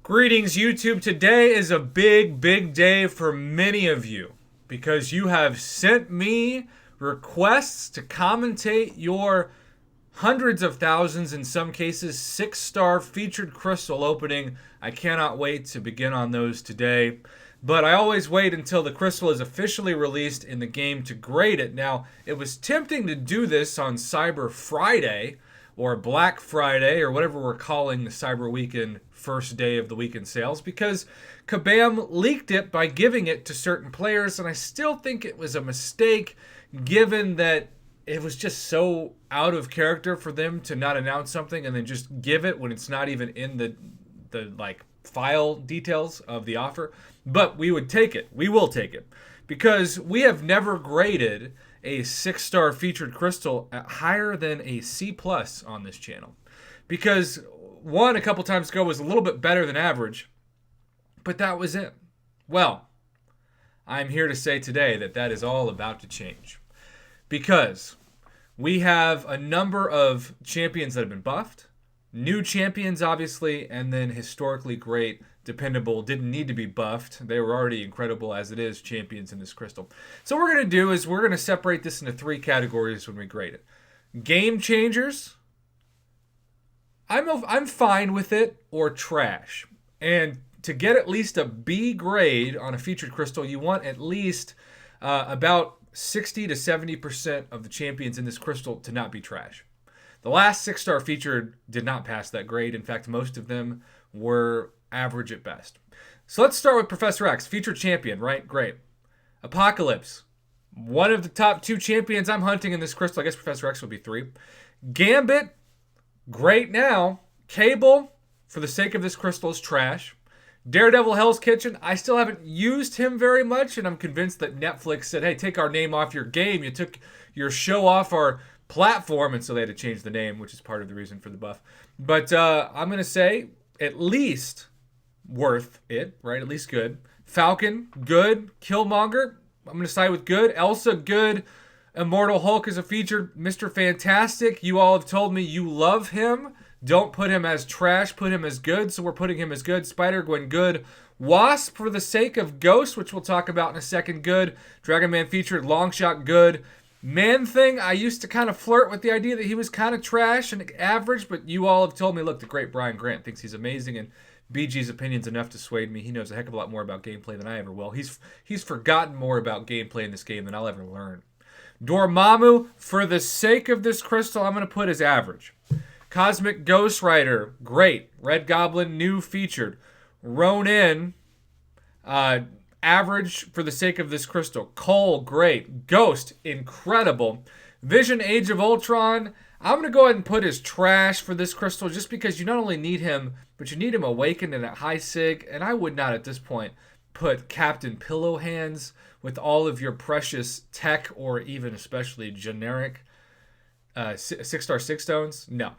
Greetings, YouTube. Today is a big day for many of you because you have sent me requests to commentate your hundreds of thousands, in some cases, 6-star featured crystal opening. I cannot wait to begin on those today. But I always wait until the crystal is officially released in the game to grade it. Now, it was tempting to do this on Cyber Friday or Black Friday or whatever we're calling the Cyber Weekend first day of the weekend sales because Kabam leaked it by giving it to certain players, and I still think it was a mistake given that it was just so out of character for them to not announce something and then just give it when it's not even in the file details of the offer. But we would take it. We will take it because we have never graded a 6-star featured crystal at higher than a C+ on this channel. Because one, a couple times ago, was a little bit better than average, but that was it. Well, I'm here to say today that that is all about to change. Because we have a number of champions that have been buffed, new champions, obviously, and then historically great, dependable, didn't need to be buffed. They were already incredible as it is champions in this crystal. So what we're going to do is we're going to separate this into 3 categories when we grade it. Game changers, I'm fine with it, or trash. And to get at least a B grade on a featured crystal, you want at least about 60 to 70% of the champions in this crystal to not be trash. The last 6-star featured did not pass that grade. In fact, most of them were average at best. So let's start with Professor X, featured champion, right? Great. Apocalypse, one of the top 2 champions I'm hunting in this crystal. I guess Professor X will be 3. Gambit, great now. Cable, for the sake of this crystal, is trash. Daredevil Hell's Kitchen, I still haven't used him very much, and I'm convinced that Netflix said, hey, take our name off your game. You took your show off our platform, and so they had to change the name, which is part of the reason for the buff. But I'm going to say at least worth it, right? At least good. Falcon, good. Killmonger, I'm going to side with good. Elsa, good. Immortal Hulk is a featured. Mr. Fantastic, you all have told me you love him. Don't put him as trash, put him as good, so we're putting him as good. Spider-Gwen, good. Wasp, for the sake of Ghost, which we'll talk about in a second, good. Dragon Man featured. Longshot, good. Man-Thing, I used to kind of flirt with the idea that he was kind of trash and average, but you all have told me, look, the great Brian Grant thinks he's amazing, and BG's opinion's enough to sway me. He knows a heck of a lot more about gameplay than I ever will. He's forgotten more about gameplay in this game than I'll ever learn. Dormammu, for the sake of this crystal, I'm going to put as average. Cosmic Ghost Rider, great. Red Goblin, new featured. Ronin, average for the sake of this crystal. Cole, great. Ghost, incredible. Vision, Age of Ultron, I'm going to go ahead and put as trash for this crystal just because you not only need him, but you need him awakened and at high sig, and I would not at this point put Captain Pillow Hands with all of your precious tech or even especially generic 6-star 6 stones. No.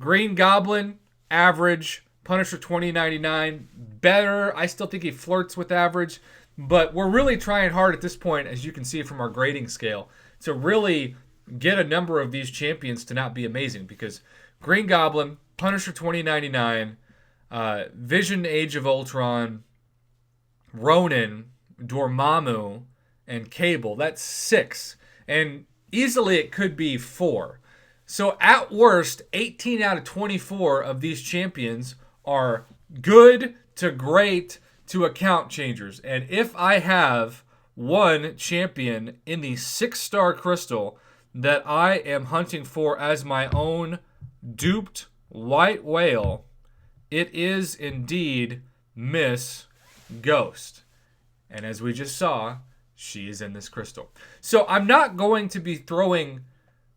Green Goblin, average. Punisher 2099, better. I still think he flirts with average, but we're really trying hard at this point, as you can see from our grading scale, to really get a number of these champions to not be amazing, because Green Goblin, Punisher 2099, Vision Age of Ultron, Ronin, Dormammu, and Cable, that's 6. And easily it could be 4. So at worst, 18 out of 24 of these champions are good to great to account changers. And if I have one champion in the 6-star crystal that I am hunting for as my own duped white whale, it is indeed Miss Ghost. And as we just saw, she is in this crystal. So I'm not going to be throwing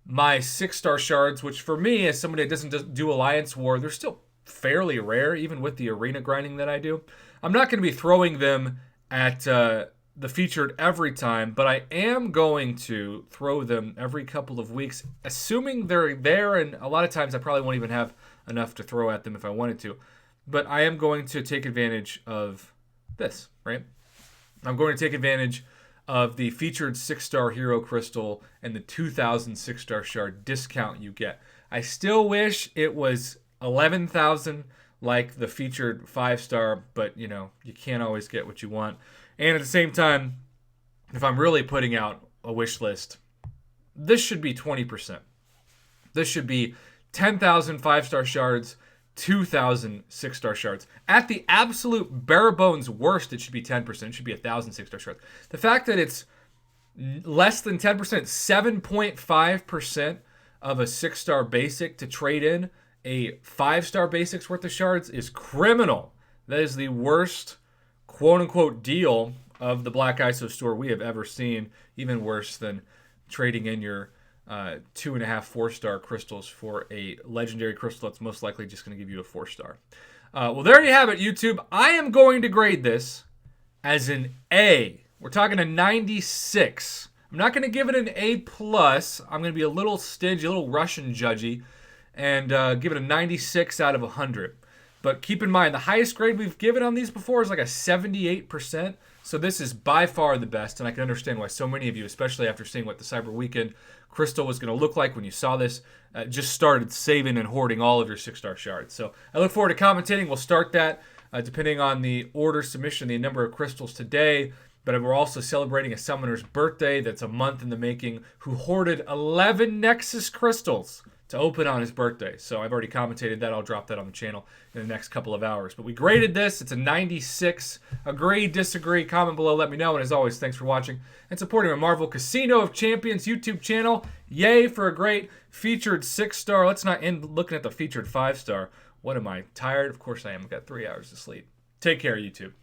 my 6-star shards, which for me, as somebody that doesn't do Alliance War, they're still fairly rare, even with the arena grinding that I do. I'm not going to be throwing them at the featured every time, but I am going to throw them every couple of weeks, assuming they're there, and a lot of times I probably won't even have enough to throw at them if I wanted to. But I am going to take advantage of this, right? I'm going to take advantage of the featured 6-star hero crystal and the 2,000 6-star shard discount you get. I still wish it was 11,000 like the featured 5-star, but you can't always get what you want. And at the same time, if I'm really putting out a wish list, this should be 20%. This should be 10,000 5-star shards, 2,000 6-star shards. At the absolute bare bones worst, it should be 10%. It should be 1,000 6-star shards. The fact that it's less than 10%, 7.5% of a 6-star basic to trade in a 5-star basic's worth of shards is criminal. That is the worst quote-unquote deal of the Black ISO store we have ever seen. Even worse than trading in your 2.5 4-star crystals for a legendary crystal that's most likely just going to give you a 4-star. Well, there you have it, YouTube. I am going to grade this as an A. We're talking a 96. I'm not going to give it an A+. I'm going to be a little stingy, a little Russian judgy, and give it a 96 out of 100. But keep in mind, the highest grade we've given on these before is like a 78%. So this is by far the best, and I can understand why so many of you, especially after seeing what the Cyber Weekend crystal was going to look like when you saw this, just started saving and hoarding all of your 6-star shards. So I look forward to commentating. We'll start that depending on the order submission, the number of crystals today. But we're also celebrating a summoner's birthday that's a month in the making who hoarded 11 Nexus crystals to open on his birthday. So I've already commentated that. I'll drop that on the channel in the next couple of hours. But we graded this. It's a 96. Agree, disagree, comment below, let me know. And as always, thanks for watching and supporting my Marvel Casino of Champions YouTube channel. Yay for a great featured 6-star. Let's not end looking at the featured 5-star. What am I, tired? Of course I am. I've got 3 hours of sleep. Take care, YouTube.